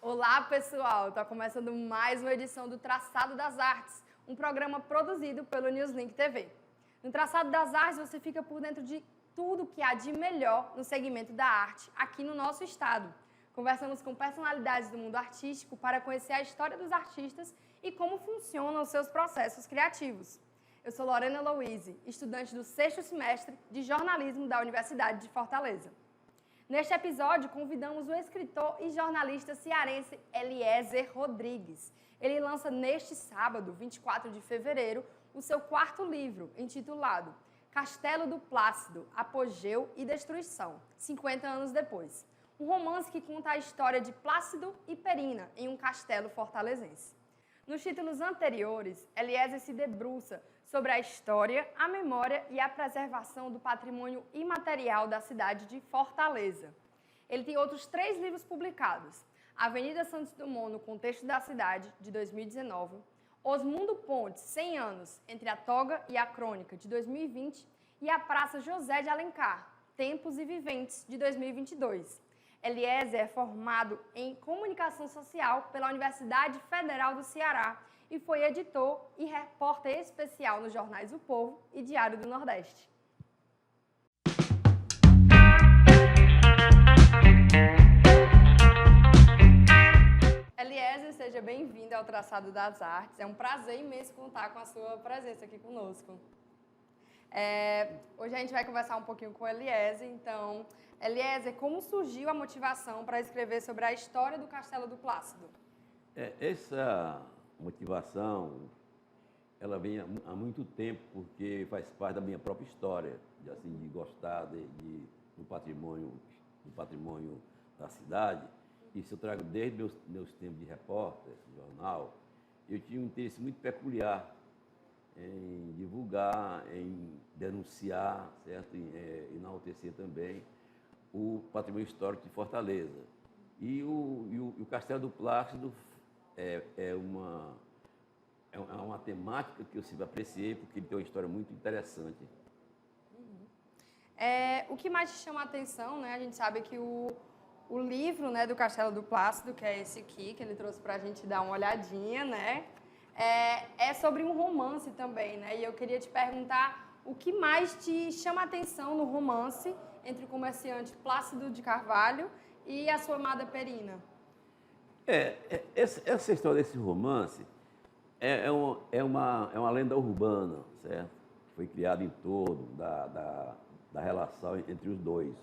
Olá, pessoal! Está começando mais uma edição do Traçado das Artes, um programa produzido pelo Newslink TV. No Traçado das Artes, você fica por dentro de tudo que há de melhor no segmento da arte aqui no nosso estado. Conversamos com personalidades do mundo artístico para conhecer a história dos artistas e como funcionam os seus processos criativos. Eu sou Lorena Louise, estudante do 6º semestre de jornalismo da Universidade de Fortaleza. Neste episódio, convidamos o escritor e jornalista cearense Eliezer Rodrigues. Ele lança neste sábado, 24 de fevereiro, o seu 4º livro, intitulado Castelo do Plácido, Apogeu e Destruição, 50 anos depois. Um romance que conta a história de Plácido e Perina em um castelo fortalezense. Nos títulos anteriores, Eliezer se debruça sobre a história, a memória e a preservação do patrimônio imaterial da cidade de Fortaleza. Ele tem outros 3 livros publicados: Avenida Santos Dumont no Contexto da Cidade, de 2019, Osmundo Pontes, 100 anos, entre a Toga e a Crônica, de 2020, e a Praça José de Alencar, Tempos e Viventes, de 2022. Eliezer é formado em Comunicação Social pela Universidade Federal do Ceará e foi editor e repórter especial nos jornais O Povo e Diário do Nordeste. Eliezer, seja bem-vindo ao Traçado das Artes. É um prazer imenso contar com a sua presença aqui conosco. Hoje a gente vai conversar um pouquinho com o Eliezer. Então, Eliezer, como surgiu a motivação para escrever sobre a história do Castelo do Plácido? Essa motivação, ela vem há muito tempo, porque faz parte da minha própria história, de gostar do patrimônio da cidade. Isso eu trago desde meus tempos de repórter, de jornal. Eu tinha um interesse muito peculiar em divulgar, em denunciar, certo? Em enaltecer também o patrimônio histórico de Fortaleza. E o Castelo do Plácido é uma temática que eu sempre apreciei, porque ele tem uma história muito interessante. O que mais te chama a atenção, né? A gente sabe que o livro, né, do Castelo do Plácido, que é esse aqui, que ele trouxe para a gente dar uma olhadinha, né? É sobre um romance também, né? E eu queria te perguntar o que mais te chama a atenção no romance entre o comerciante Plácido de Carvalho e a sua amada Perina. Essa história desse romance é uma lenda urbana, certo? Foi criada em torno da relação entre os dois.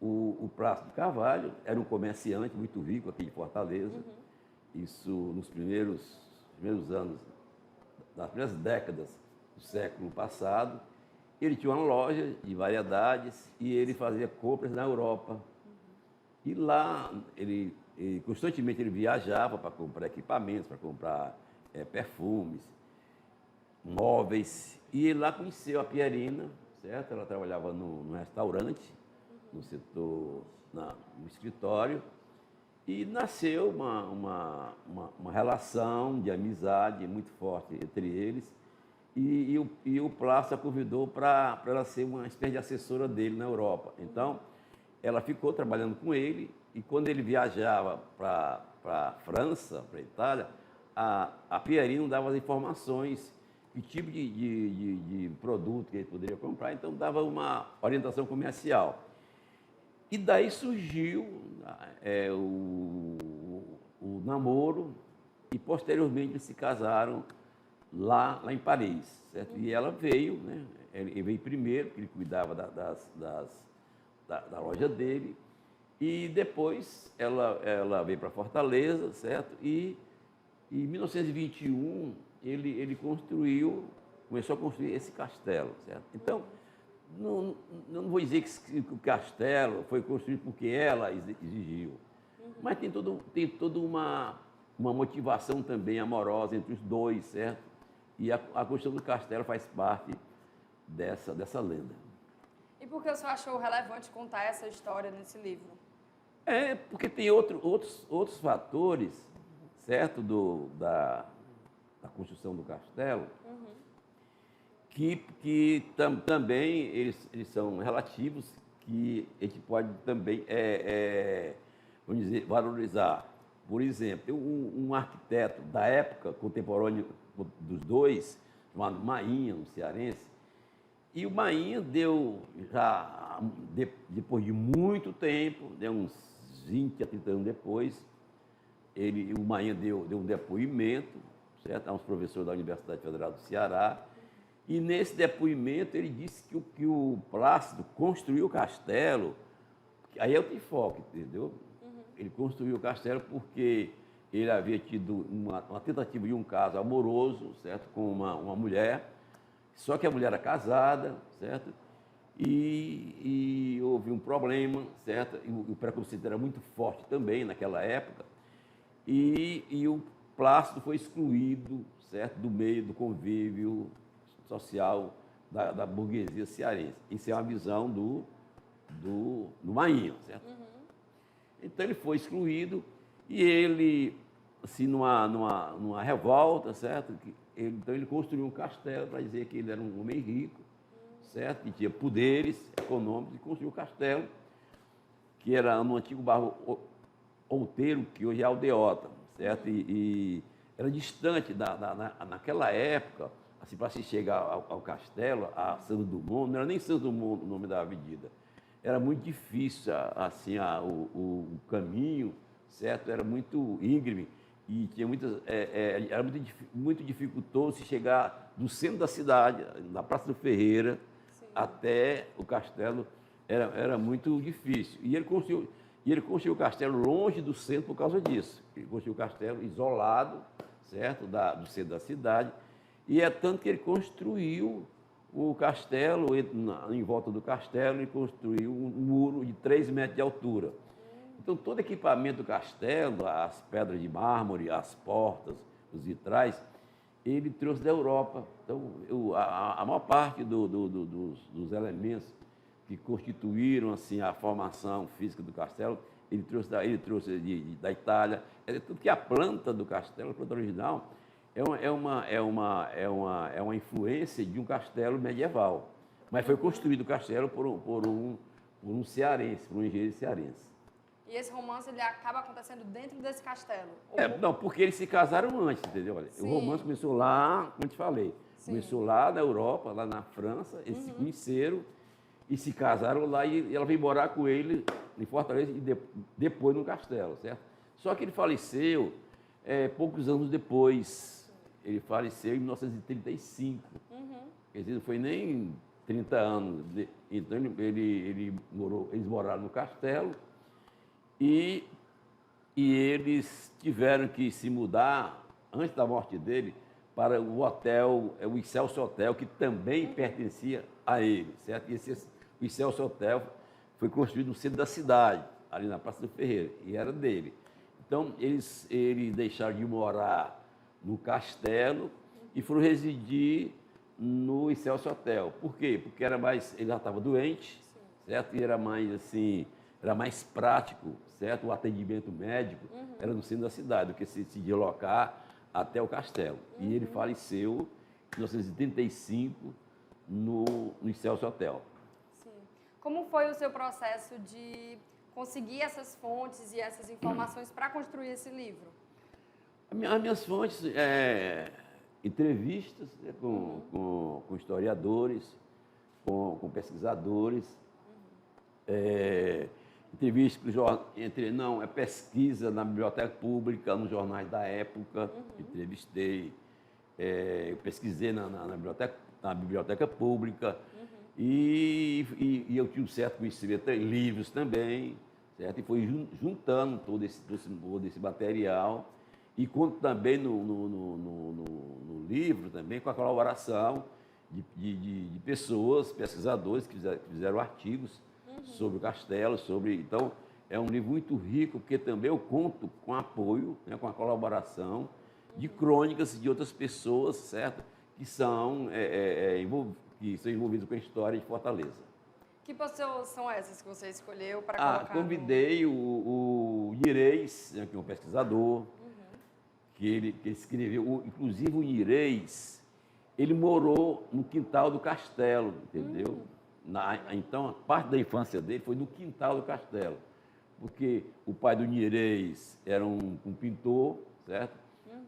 O Plácido de Carvalho era um comerciante muito rico aqui de Fortaleza. Isso nos primeiros anos, nas primeiras décadas do século passado. Ele tinha uma loja de variedades e ele fazia compras na Europa. E lá, constantemente ele viajava para comprar equipamentos, para comprar perfumes, móveis. E ele lá conheceu a Pierina, certo? Ela trabalhava num restaurante, no setor, no escritório. E nasceu uma relação de amizade muito forte entre eles. E o Plácido a convidou para ela ser uma espécie de assessora dele na Europa. Então, ela ficou trabalhando com ele, e quando ele viajava para a França, para a Itália, a Pierina dava as informações, que tipo de produto que ele poderia comprar, então dava uma orientação comercial. E daí surgiu o namoro, e posteriormente eles se casaram lá em Paris, certo? E ela veio, né? Ele veio primeiro, porque ele cuidava da loja dele, e depois ela veio para Fortaleza, certo? E em 1921 ele começou a construir esse castelo, certo? Então, não vou dizer que o castelo foi construído porque ela exigiu, mas tem toda uma motivação também amorosa entre os dois, certo? E a construção do castelo faz parte dessa lenda. E por que o senhor achou relevante contar essa história nesse livro? Porque tem outros fatores, certo, da construção do castelo, que também eles são relativos, que a gente pode também, vamos dizer, valorizar. Por exemplo, um arquiteto da época, contemporâneo dos dois, chamado Mainha, um cearense, e o Mainha deu, já depois de muito tempo, deu uns 20 a 30 anos depois, o Mainha deu um depoimento, certo? A uns professores da Universidade Federal do Ceará, e nesse depoimento ele disse que o Plácido construiu o castelo, aí é o enfoque, entendeu? Ele construiu o castelo porque ele havia tido uma tentativa de um caso amoroso, certo? Com uma mulher, só que a mulher era casada, certo? E houve um problema, certo? E o preconceito era muito forte também naquela época. E o Plácido foi excluído, certo? Do meio do convívio social da burguesia cearense. Isso é uma visão do Mainha, certo? Então ele foi excluído e ele, assim, numa revolta, certo? Então ele construiu um castelo para dizer que ele era um homem rico, certo? Que tinha poderes econômicos e construiu um castelo que era no antigo bairro Outeiro, que hoje é Aldeota, certo? E era distante naquela época, assim, para se chegar ao castelo, a Santos Dumont, não era nem Santos Dumont o nome da avenida. Era muito difícil, assim, o caminho, certo? Era muito íngreme e tinha era muito dificultoso se chegar do centro da cidade, na Praça do Ferreira, até o castelo. Era muito difícil. E ele construiu o castelo longe do centro por causa disso. Ele construiu o castelo isolado, certo? Do centro da cidade. E é tanto que ele construiu o castelo, em volta do castelo, e construiu um muro de 3 metros de altura. Então, todo equipamento do castelo, as pedras de mármore, as portas, os vitrais, ele trouxe da Europa. Então, a maior parte dos elementos que constituíram, assim, a formação física do castelo, ele trouxe da Itália. Tanto que a planta do castelo, a planta original, é uma influência de um castelo medieval. Mas foi construído o castelo por um cearense, por um engenheiro cearense. E esse romance ele acaba acontecendo dentro desse castelo? Não, porque eles se casaram antes, entendeu? Olha, o romance começou lá, como eu te falei, começou lá na Europa, lá na França, eles se conheceram e se casaram lá e ela veio morar com ele em Fortaleza e depois no castelo, certo? Só que ele faleceu poucos anos depois. Ele faleceu em 1935. Quer dizer, não foi nem 30 anos. Então, eles moraram no castelo e eles tiveram que se mudar, antes da morte dele, para o hotel, o Excelsior Hotel, que também pertencia a ele, certo? E o Excelsior Hotel foi construído no centro da cidade, ali na Praça do Ferreira, e era dele. Então, eles deixaram de morar no castelo e foram residir no Excelsior Hotel. Por quê? Porque ele já estava doente, certo? E era mais prático, certo? O atendimento médico era no centro da cidade, do que se deslocar até o castelo. E ele faleceu em 1935 no Excelsior Hotel. Sim. Como foi o seu processo de conseguir essas fontes e essas informações para construir esse livro? As minhas fontes, entrevistas, né, com historiadores, com pesquisadores, entrevistas pesquisa na biblioteca pública, nos jornais da época, entrevistei, eu pesquisei na biblioteca pública, e eu tinha um certo conhecimento em livros também, certo? E foi juntando todo esse material. E conto também no livro, também com a colaboração de pessoas, pesquisadores que fizeram artigos sobre o castelo, então é um livro muito rico, porque também eu conto com apoio, né, com a colaboração de crônicas de outras pessoas, certo? Que são envolvidas com a história de Fortaleza. Que pessoas são essas que você escolheu para colocar? Convidei o Irês, né, que é um pesquisador, que ele escreveu, inclusive o Irês, ele morou no quintal do castelo, entendeu? Então, a parte da infância dele foi no quintal do castelo, porque o pai do Nirês era um pintor, certo?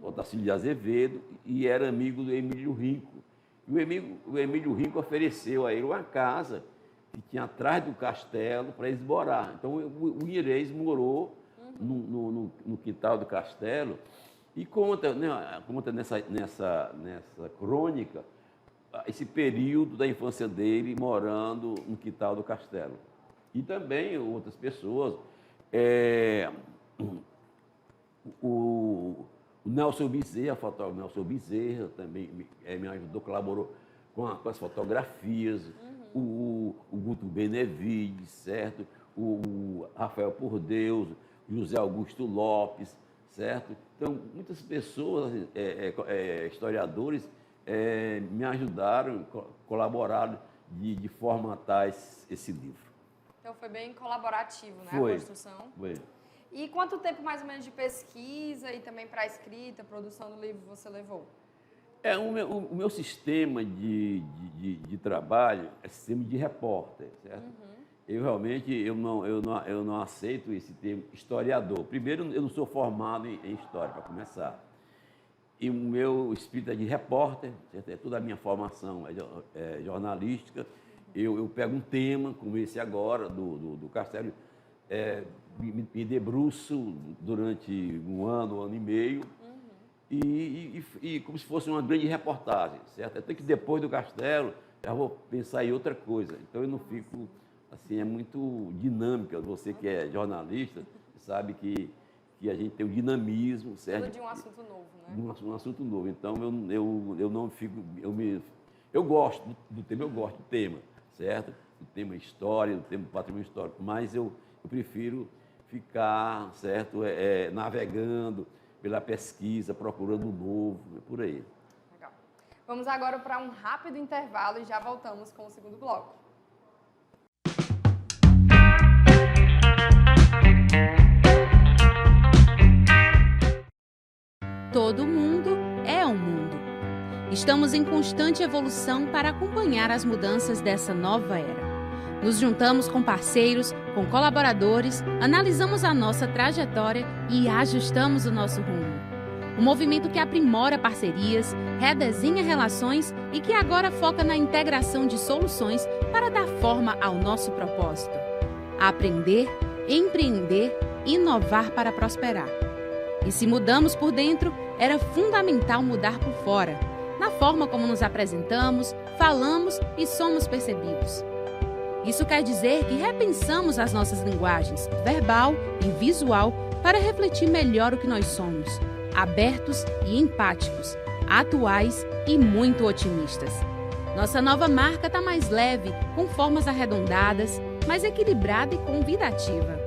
Otacílio de Azevedo, e era amigo do Emílio Rinco. E o Emílio Rinco ofereceu a ele uma casa que tinha atrás do castelo para eles morar. Então, o Nirês morou no quintal do castelo e conta, né, conta nessa crônica esse período da infância dele morando no quintal do castelo. E também outras pessoas. O Nelson Bezerra, fotógrafo Nelson Bezerra, também me ajudou, colaborou com as fotografias. O Guto Benevides, certo? O Rafael Por Deus, José Augusto Lopes, certo? Então, muitas pessoas, historiadores, me ajudaram, colaboraram de formatar esse livro. Então, foi bem colaborativo, né, Foi, a construção? Foi. E quanto tempo, mais ou menos, de pesquisa e também para a escrita, produção do livro você levou? O meu sistema de trabalho é sistema de repórter, certo? Eu realmente não aceito esse termo historiador. Primeiro, eu não sou formado em história, para começar. E o meu espírito é de repórter, certo? Toda a minha formação é jornalística. Eu pego um tema, como esse agora, do Castelo, me debruço durante um ano e meio, e como se fosse uma grande reportagem, certo? Até que depois do Castelo, já vou pensar em outra coisa. Então, eu não fico, assim, é muito dinâmica. Você que é jornalista, sabe que a gente tem um dinamismo, certo? Tudo de um assunto novo, né? Um assunto novo. Então, eu não fico... Eu gosto do tema, certo? Do tema história, do tema patrimônio histórico, mas eu prefiro ficar, certo, navegando pela pesquisa, procurando o novo, por aí. Legal. Vamos agora para um rápido intervalo e já voltamos com o segundo bloco. Todo mundo é um mundo. Estamos em constante evolução para acompanhar as mudanças dessa nova era. Nos juntamos com parceiros, com colaboradores, analisamos a nossa trajetória e ajustamos o nosso rumo. Um movimento que aprimora parcerias, redesenha relações e que agora foca na integração de soluções para dar forma ao nosso propósito. Aprender, empreender, inovar para prosperar. E se mudamos por dentro, era fundamental mudar por fora, na forma como nos apresentamos, falamos e somos percebidos. Isso quer dizer que repensamos as nossas linguagens, verbal e visual, para refletir melhor o que nós somos, abertos e empáticos, atuais e muito otimistas. Nossa nova marca está mais leve, com formas arredondadas, mais equilibrada e convidativa.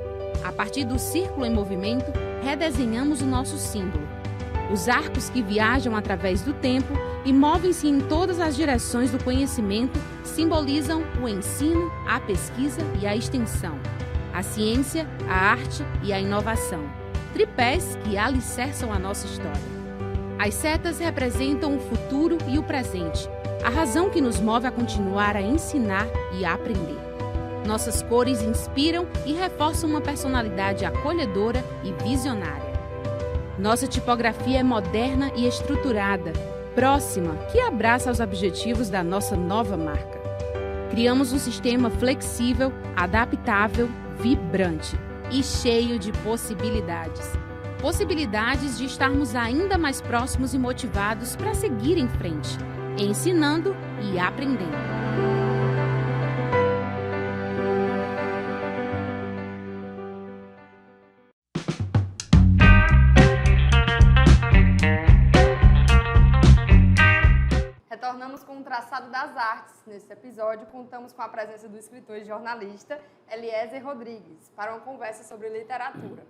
A partir do círculo em movimento, redesenhamos o nosso símbolo. Os arcos que viajam através do tempo e movem-se em todas as direções do conhecimento simbolizam o ensino, a pesquisa e a extensão, a ciência, a arte e a inovação, tripés que alicerçam a nossa história. As setas representam o futuro e o presente, a razão que nos move a continuar a ensinar e a aprender. Nossas cores inspiram e reforçam uma personalidade acolhedora e visionária. Nossa tipografia é moderna e estruturada, próxima, que abraça os objetivos da nossa nova marca. Criamos um sistema flexível, adaptável, vibrante e cheio de possibilidades. Possibilidades de estarmos ainda mais próximos e motivados para seguir em frente, ensinando e aprendendo. Retornamos com o Traçado das Artes. Nesse episódio, contamos com a presença do escritor e jornalista Eliezer Rodrigues para uma conversa sobre literatura.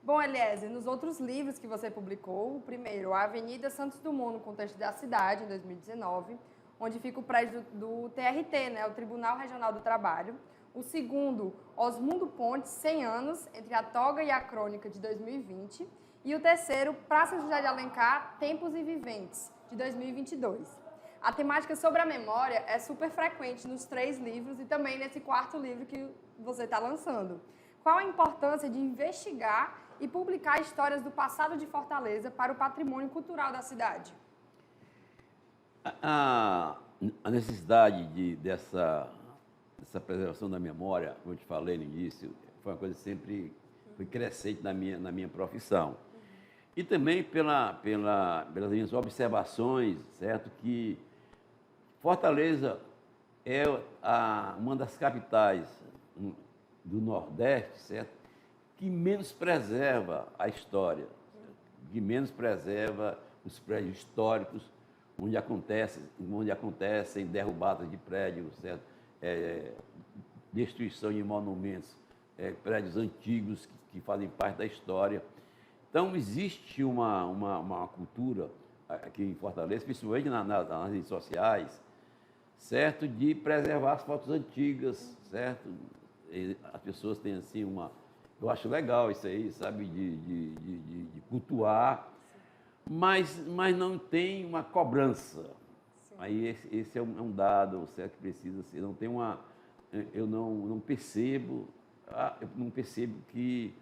Bom, Eliezer, nos outros livros que você publicou, o primeiro, A Avenida Santos Dumont no Contexto da Cidade, em 2019, onde fica o prédio do TRT, né, o Tribunal Regional do Trabalho. O segundo, Osmundo Pontes, 100 anos, entre a toga e a crônica, de 2020. E o terceiro, Praça José de Alencar, Tempos e Viventes, de 2022. A temática sobre a memória é super frequente nos 3 livros e também nesse 4º livro que você está lançando. qual a importância de investigar e publicar histórias do passado de Fortaleza para o patrimônio cultural da cidade? A necessidade dessa preservação da memória, como eu te falei no início, foi uma coisa que sempre foi crescente na minha profissão. E também pelas minhas observações, certo, que Fortaleza é uma das capitais do Nordeste, certo, que menos preserva a história, que menos preserva os prédios históricos, onde acontecem derrubadas de prédios, certo? Destruição de monumentos, prédios antigos que fazem parte da história. Então, existe uma cultura aqui em Fortaleza, principalmente nas redes sociais, certo, de preservar as fotos antigas, certo? E as pessoas têm assim eu acho legal isso aí, sabe, de cultuar, mas não tem uma cobrança. Sim. Aí esse é um dado, certo, que precisa ser. Não tem eu não percebo que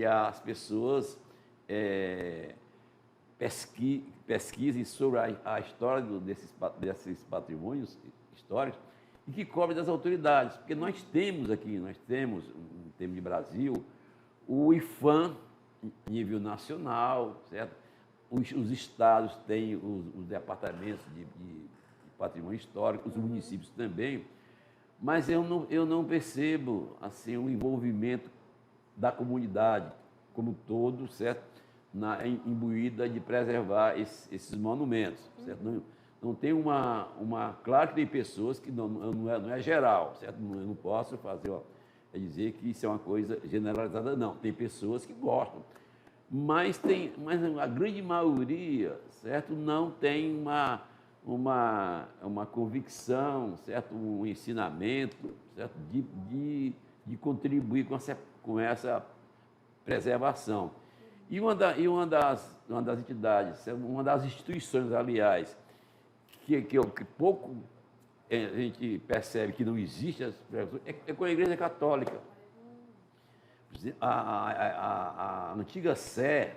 as pessoas pesquisem sobre a história desses patrimônios históricos e que cobrem das autoridades, porque nós temos, em termos de Brasil, o IPHAN, nível nacional, certo? Os estados têm os departamentos de patrimônio histórico, os municípios também, mas eu não percebo assim, o envolvimento da comunidade como um todo, certo? Imbuída de preservar esses monumentos, certo? Não tem claro que tem pessoas que não é geral, certo? Eu não posso dizer que isso é uma coisa generalizada, não. Tem pessoas que gostam, mas a grande maioria, certo? Não tem uma convicção, certo? Um ensinamento, certo? De contribuir com essa preservação. E uma das entidades, uma das instituições, aliás, que pouco a gente percebe que não existe, é com a Igreja Católica. A antiga Sé,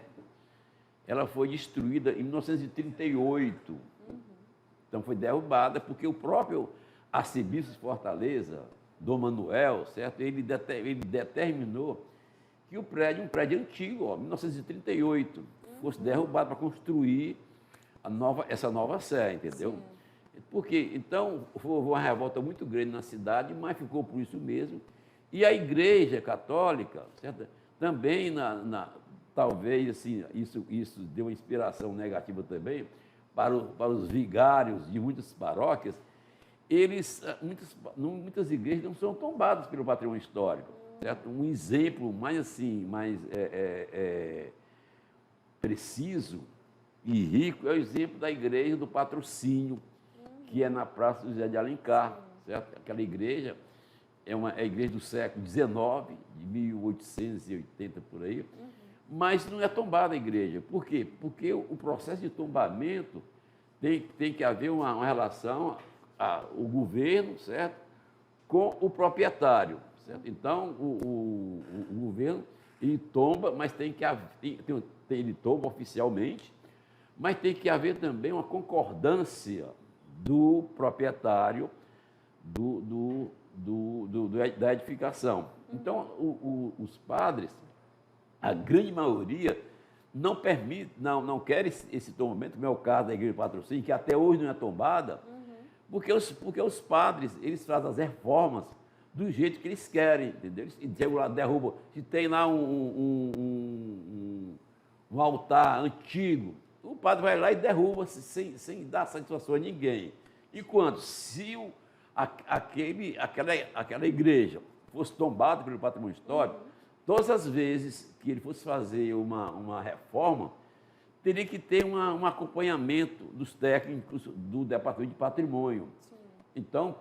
ela foi destruída em 1938. Então foi derrubada porque o próprio arcebispo de Fortaleza, Dom Manuel, certo? Ele determinou que um prédio antigo, 1938, fosse derrubado para construir essa nova Sé, entendeu? Sim. Porque, então, houve uma revolta muito grande na cidade, mas ficou por isso mesmo. E a Igreja Católica, certo? Também, talvez, assim, isso deu uma inspiração negativa também para os vigários de muitas paróquias. Muitas igrejas não são tombadas pelo patrimônio histórico, certo? Um exemplo mais preciso e rico é o exemplo da igreja do Patrocínio, que é na Praça José de Alencar, certo? Aquela igreja é a igreja do século XIX, de 1880 por aí, mas não é tombada a igreja. Por quê? Porque o processo de tombamento tem que haver uma relação o governo, certo, com o proprietário, certo? Então o governo ele tomba, mas ele tomba oficialmente, mas tem que haver também uma concordância do proprietário da edificação. Então, os padres, a grande maioria, não quer esse tombamento, como é o caso da Igreja de Patrocínio, que até hoje não é tombada, porque os padres, eles fazem as reformas do jeito que eles querem, entendeu? Eles derrubam. Se tem lá um altar antigo, o padre vai lá e derruba sem dar satisfação a ninguém. Enquanto se aquela igreja fosse tombada pelo patrimônio histórico, todas as vezes que ele fosse fazer uma reforma, teria que ter um acompanhamento dos técnicos do Departamento de Patrimônio. Então,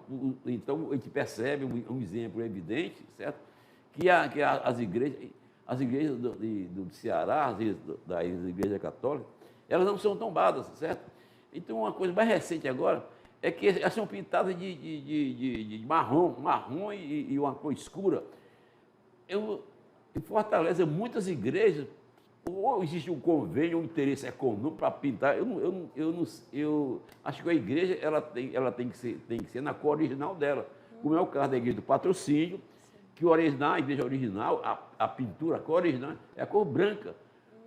a gente percebe um exemplo evidente, certo? Que as igrejas do Ceará, da Igreja Católica, elas não são tombadas, certo? Então, uma coisa mais recente agora é que elas são pintadas de marrom e uma cor escura. Em Fortaleza, muitas igrejas, ou existe um convênio, um interesse econômico para pintar. Eu acho que a igreja ela tem que ser na cor original dela, como é o caso da igreja do Patrocínio, que a igreja original, a pintura, a cor original é a cor branca.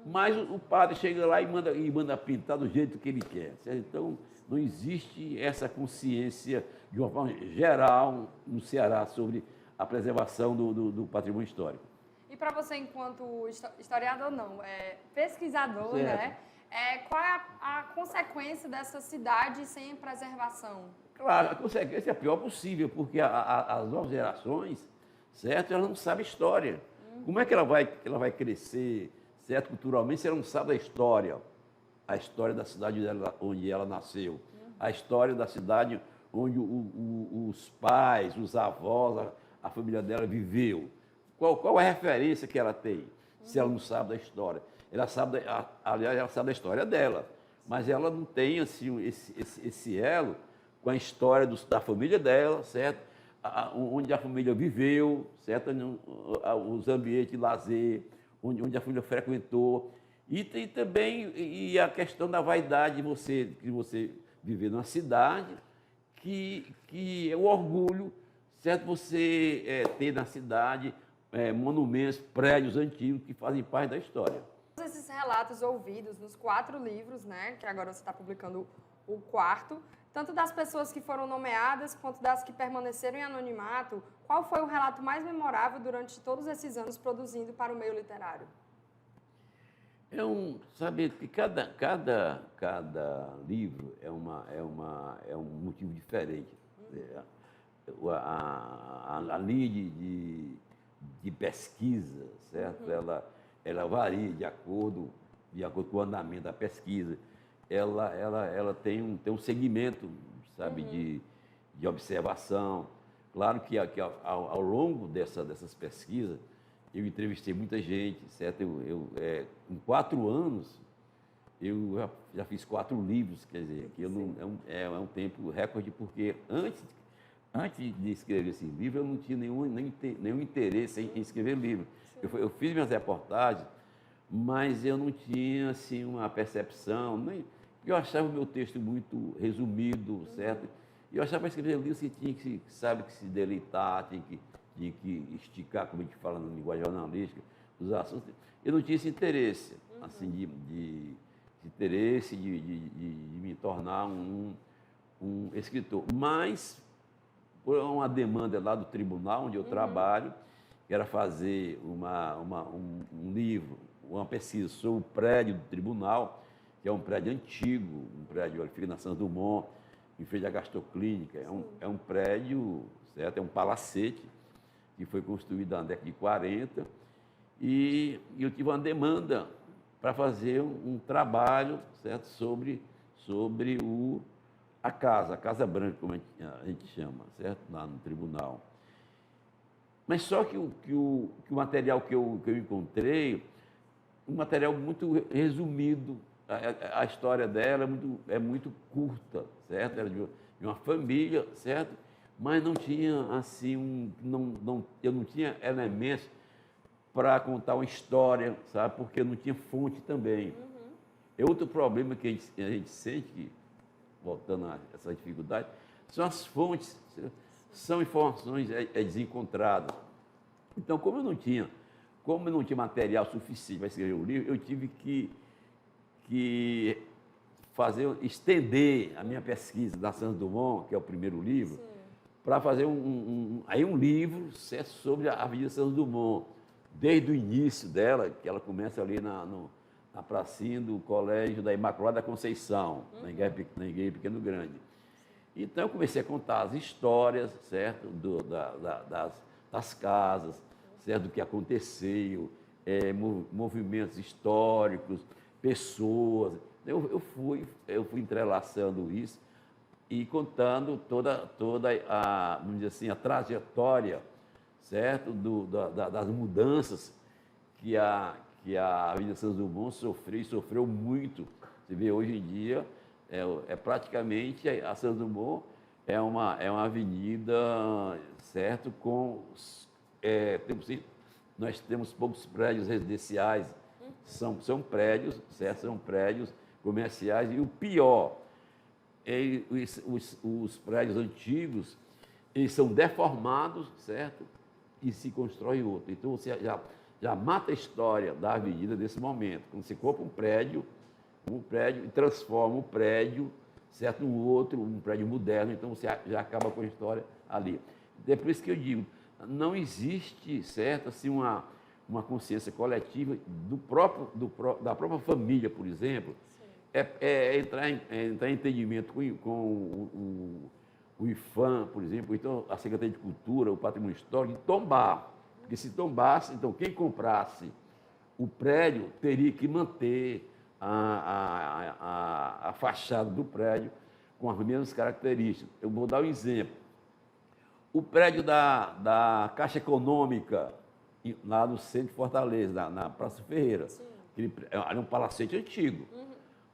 Mas o padre chega lá e manda pintar do jeito que ele quer. Certo? Então, não existe essa consciência, de uma forma geral, no Ceará, sobre a preservação do patrimônio histórico. E para você, enquanto historiador, não, pesquisador, Certo. né? Qual é a consequência dessa cidade sem preservação? Claro, a consequência é a pior possível, porque as novas gerações, certo, elas não sabem história. Como é que ela vai crescer, certo, culturalmente, se ela não sabe a história da cidade onde ela nasceu, a história da cidade onde os pais, os avós, a família dela viveu. Qual a referência que ela tem, se ela não sabe da história? Aliás, ela sabe da história dela, mas ela não tem assim, esse elo com a história da família dela, certo? Onde a família viveu, certo? Os ambientes de lazer, onde a família frequentou. E tem também a questão da vaidade de você viver numa cidade que é o orgulho, certo? Você ter na cidade monumentos, prédios antigos que fazem parte da história. Todos esses relatos ouvidos nos 4 livros, né, que agora você está publicando o 4º, tanto das pessoas que foram nomeadas quanto das que permaneceram em anonimato, qual foi o relato mais memorável durante todos esses anos produzindo para o meio literário? Sabe que cada livro é um motivo diferente. A linha de pesquisa, certo? Ela varia de acordo com o andamento da pesquisa. Ela tem um segmento, sabe, de observação. Claro que ao longo dessas pesquisas, eu entrevistei muita gente, certo? Em 4 anos, eu já fiz 4 livros, quer dizer, que é um tempo recorde, porque antes de escrever esse livro, eu não tinha nenhum interesse em escrever livro. Eu fiz minhas reportagens, mas eu não tinha assim, uma percepção, eu achava o meu texto muito resumido, certo? E eu achava que escrever livro você tinha que se deleitar, tinha que esticar, como a gente fala na linguagem jornalística, os assuntos. Eu não tinha esse interesse, assim, de me tornar um escritor. Mas, por uma demanda lá do tribunal onde eu trabalho, que era fazer um livro, uma pesquisa sobre o prédio do tribunal, que é um prédio antigo, um prédio que fica na Santos Dumont, em frente à gastroclínica. É um prédio, certo? É um palacete que foi construído na década de 40, e eu tive uma demanda para fazer um trabalho, certo? sobre a Casa Branca, como a gente chama, certo? Lá no tribunal. Mas só que o material que eu encontrei, um material muito resumido, a história dela é muito curta, certo? Era de uma família, certo? Mas não tinha assim eu não tinha elementos para contar uma história, sabe? Porque eu não tinha fonte também. É outro problema que a gente sente, voltando a essa dificuldade, são as fontes, são informações desencontradas. Então, como eu não tinha material suficiente para escrever o livro, eu tive que estender a minha pesquisa da Santos Dumont, que é o primeiro livro, para fazer um livro, certo, sobre a Avenida Santos Dumont, desde o início dela, que ela começa ali na pracinha do Colégio da Imaculada Conceição, na Igreja Pequeno Grande. Então, eu comecei a contar as histórias, certo, das casas, certo, do que aconteceu, movimentos históricos, pessoas. Eu fui entrelaçando isso e contando toda vamos dizer assim, a trajetória, certo, das mudanças que a Avenida Santos Dumont sofreu muito. Você vê, hoje em dia, praticamente a Santos Dumont é uma avenida, certo, com nós temos poucos prédios residenciais, são prédios, certo? São prédios comerciais, e o pior, os prédios antigos, eles são deformados, certo? E se constrói outro. Então, você já mata a história da avenida nesse momento. Quando você compra um prédio e transforma o prédio, certo, num outro, um prédio moderno, então você já acaba com a história ali. É por isso que eu digo, não existe, certo, assim, uma consciência coletiva da própria família, por exemplo, entrar em entendimento com o IFAM, por exemplo, então a Secretaria de Cultura, o Patrimônio Histórico, de tombar. Porque se tombasse, então quem comprasse o prédio teria que manter a fachada do prédio com as mesmas características. Eu vou dar um exemplo. O prédio da Caixa Econômica, lá no centro de Fortaleza, na Praça Ferreira, era um palacete antigo.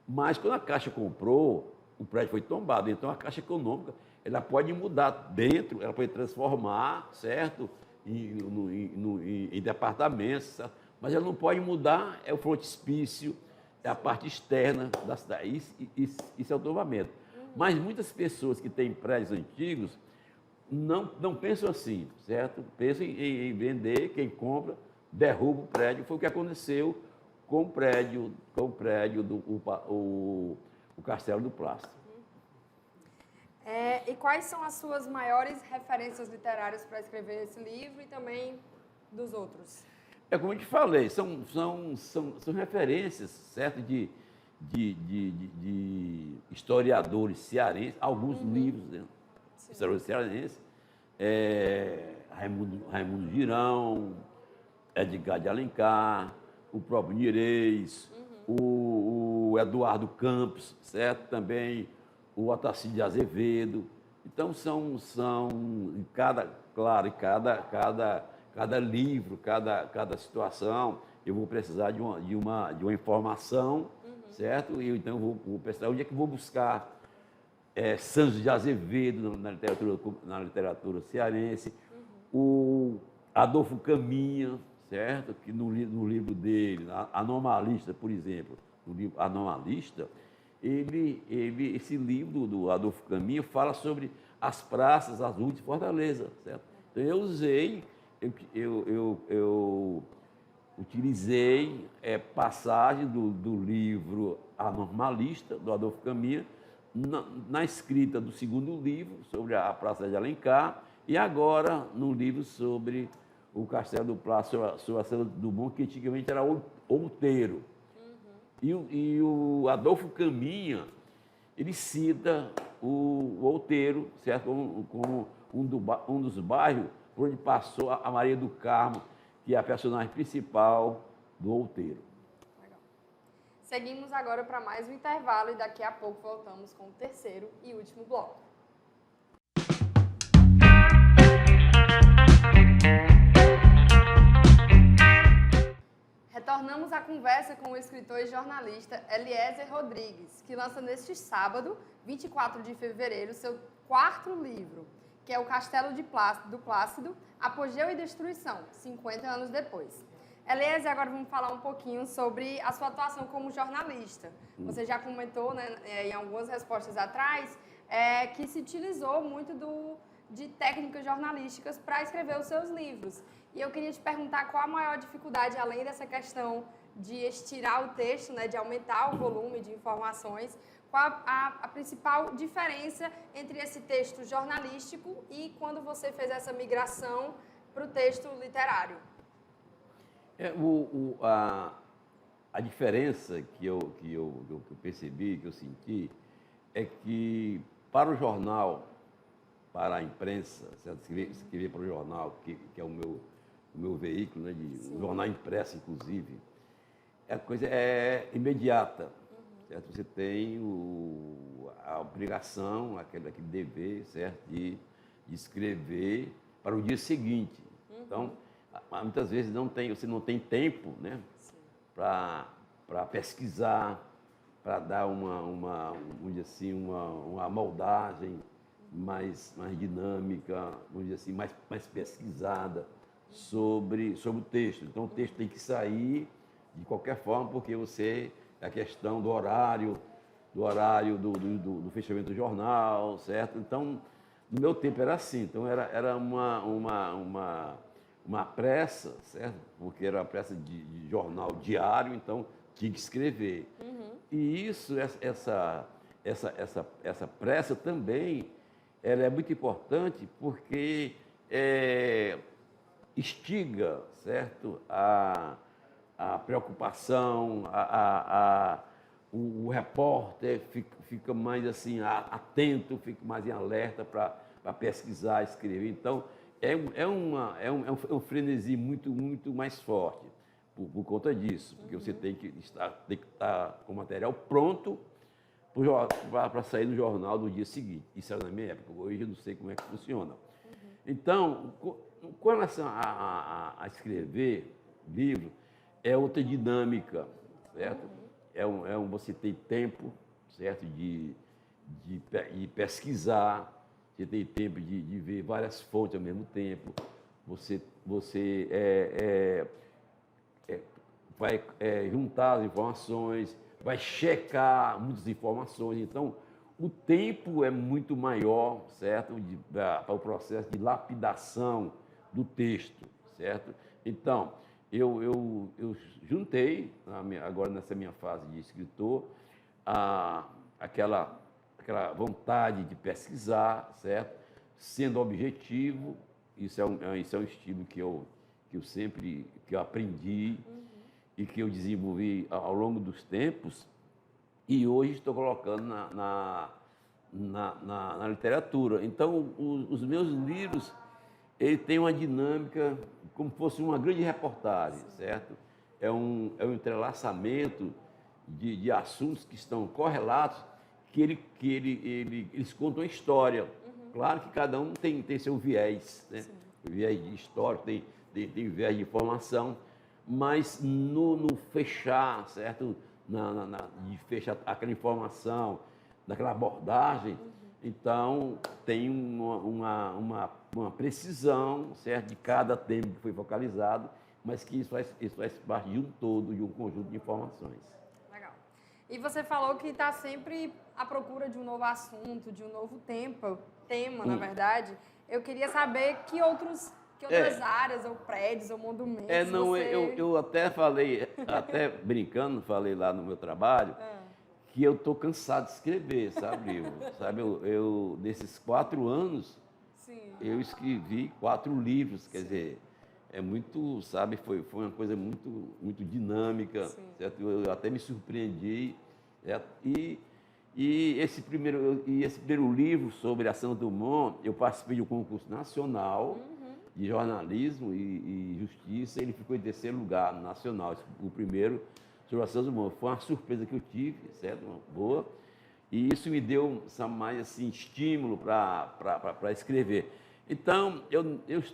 Mas quando a Caixa comprou, o prédio foi tombado. Então a Caixa Econômica, ela pode mudar dentro, ela pode transformar, certo, em departamentos, certo? Mas ela não pode mudar o frontispício, a parte externa da cidade. Isso é o tombamento. Mas muitas pessoas que têm prédios antigos não pensam assim, certo? Pensam em vender, quem compra, derruba o prédio. Foi o que aconteceu com o prédio do Castelo do Plástico. E quais são as suas maiores referências literárias para escrever esse livro e também dos outros? Como eu te falei, são referências, certo, de historiadores cearenses, alguns livros, né? Historiadores cearenses, Raimundo Girão, Edgar de Alencar, o próprio Nirês, o Eduardo Campos, certo, também o Otacílio de Azevedo. Então, cada livro, cada situação, eu vou precisar de uma informação, certo? E então eu vou precisar, onde é que eu vou buscar Santos de Azevedo na literatura cearense, o Adolfo Caminha, certo? Que no livro dele, Anomalista, por exemplo, no livro Anomalista, esse livro do Adolfo Caminha fala sobre as praças, as ruas de Fortaleza, certo? Então eu utilizei passagem do livro Anomalista, do Adolfo Caminha, na escrita do segundo livro, sobre a Praça de Alencar, e agora no livro sobre o Castelo do Plástico, sobre a Cela do Bom, que antigamente era outeiro. E o Adolfo Caminha, ele cita o outeiro, certo, como um dos bairros por onde passou a Maria do Carmo, que é a personagem principal do outeiro. Legal. Seguimos agora para mais um intervalo e daqui a pouco voltamos com o terceiro e último bloco. Retornamos à conversa com o escritor e jornalista Eliezer Rodrigues, que lança neste sábado, 24 de fevereiro, seu quarto livro, que é O Castelo do Plácido, Apogeu e Destruição, 50 anos depois. Eliezer, agora vamos falar um pouquinho sobre a sua atuação como jornalista. Você já comentou, né, em algumas respostas atrás, que se utilizou muito de técnicas jornalísticas para escrever os seus livros. E eu queria te perguntar qual a maior dificuldade, além dessa questão de estirar o texto, né, de aumentar o volume de informações, qual a principal diferença entre esse texto jornalístico e quando você fez essa migração para o texto literário? A diferença que eu percebi, que eu senti, é que para o jornal, para a imprensa, certo? Escrever para o jornal, que é o meu veículo, né, um jornal impresso, inclusive, a coisa é imediata. Certo? Você tem a obrigação, aquele dever, certo? De escrever para o dia seguinte. Então, muitas vezes você não tem tempo, né, para pesquisar, para dar uma moldagem mais dinâmica, vamos dizer assim, mais pesquisada sobre o texto. Então, o texto tem que sair de qualquer forma, porque a questão do horário do fechamento do jornal, certo? Então, no meu tempo era assim. Então, era uma pressa, certo? Porque era uma pressa de jornal diário, então tinha que escrever. E isso, essa pressa também, ela é muito importante porque instiga, certo? A preocupação, o repórter fica mais assim atento, fica mais em alerta para pesquisar, escrever. Então, é um frenesi muito mais forte por conta disso, porque você tem que estar com o material pronto para sair no jornal do dia seguinte. Isso era na minha época, hoje eu não sei como é que funciona. Então, com relação a escrever livro, é outra dinâmica, certo? Você tem tempo, certo, de pesquisar, você tem tempo de ver várias fontes ao mesmo tempo, você vai juntar as informações, vai checar muitas informações. Então, o tempo é muito maior, certo, para o processo de lapidação do texto, certo? Então, eu juntei, agora nessa minha fase de escritor, aquela vontade de pesquisar, certo? Sendo objetivo. Isso é um estilo que eu aprendi e que eu desenvolvi ao longo dos tempos, e hoje estou colocando na literatura. Então, os meus livros, ele tem uma dinâmica como se fosse uma grande reportagem, certo? É um entrelaçamento de assuntos que estão correlatos, que eles contam a história. Claro que cada um tem seu viés, né? Viés de história, tem viés de informação, mas no fechar, certo? De fechar aquela informação, daquela abordagem, então tem uma precisão, certo? De cada tema que foi focalizado, mas que isso faz parte de um todo, de um conjunto de informações. Legal. E você falou que está sempre à procura de um novo assunto, de um novo tema, na verdade. Eu queria saber que outras áreas, ou prédios, ou monumentos eu até falei, até brincando, falei lá no meu trabalho, que eu estou cansado de escrever, sabe, livro? Sabe, nesses 4 anos, eu escrevi 4 livros, quer dizer, é muito, sabe, foi uma coisa muito dinâmica, certo? Eu até me surpreendi, certo? E esse primeiro livro sobre a Santos Dumont, eu participei de um concurso nacional de jornalismo e justiça, ele ficou em 3º lugar nacional, o primeiro sobre a Santos Dumont. Foi uma surpresa que eu tive, certo? Uma boa, e isso me deu mais assim, estímulo para escrever. Então,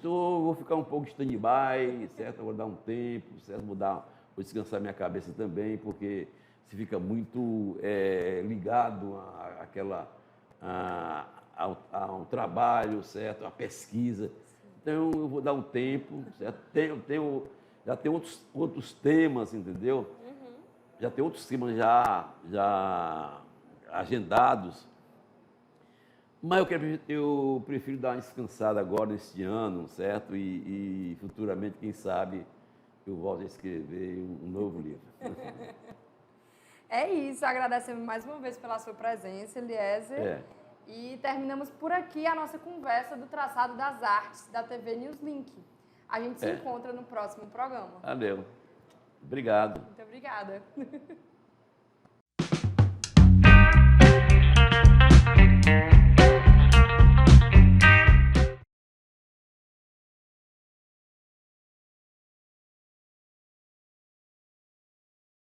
vou ficar um pouco de stand-by, certo? Vou dar um tempo, certo? Vou descansar minha cabeça também, porque se fica muito ligado ao trabalho, certo? À pesquisa. Então, eu vou dar um tempo, certo? Já tem outros temas, entendeu? Já tem outros temas já agendados. Mas eu prefiro dar uma descansada agora, nesse ano, certo? E futuramente, quem sabe, eu volto a escrever um novo livro. É isso, agradecemos mais uma vez pela sua presença, Eliezer. E terminamos por aqui a nossa conversa do Traçado das Artes, da TV Newslink. A gente se encontra no próximo programa. Valeu. Obrigado. Muito obrigada.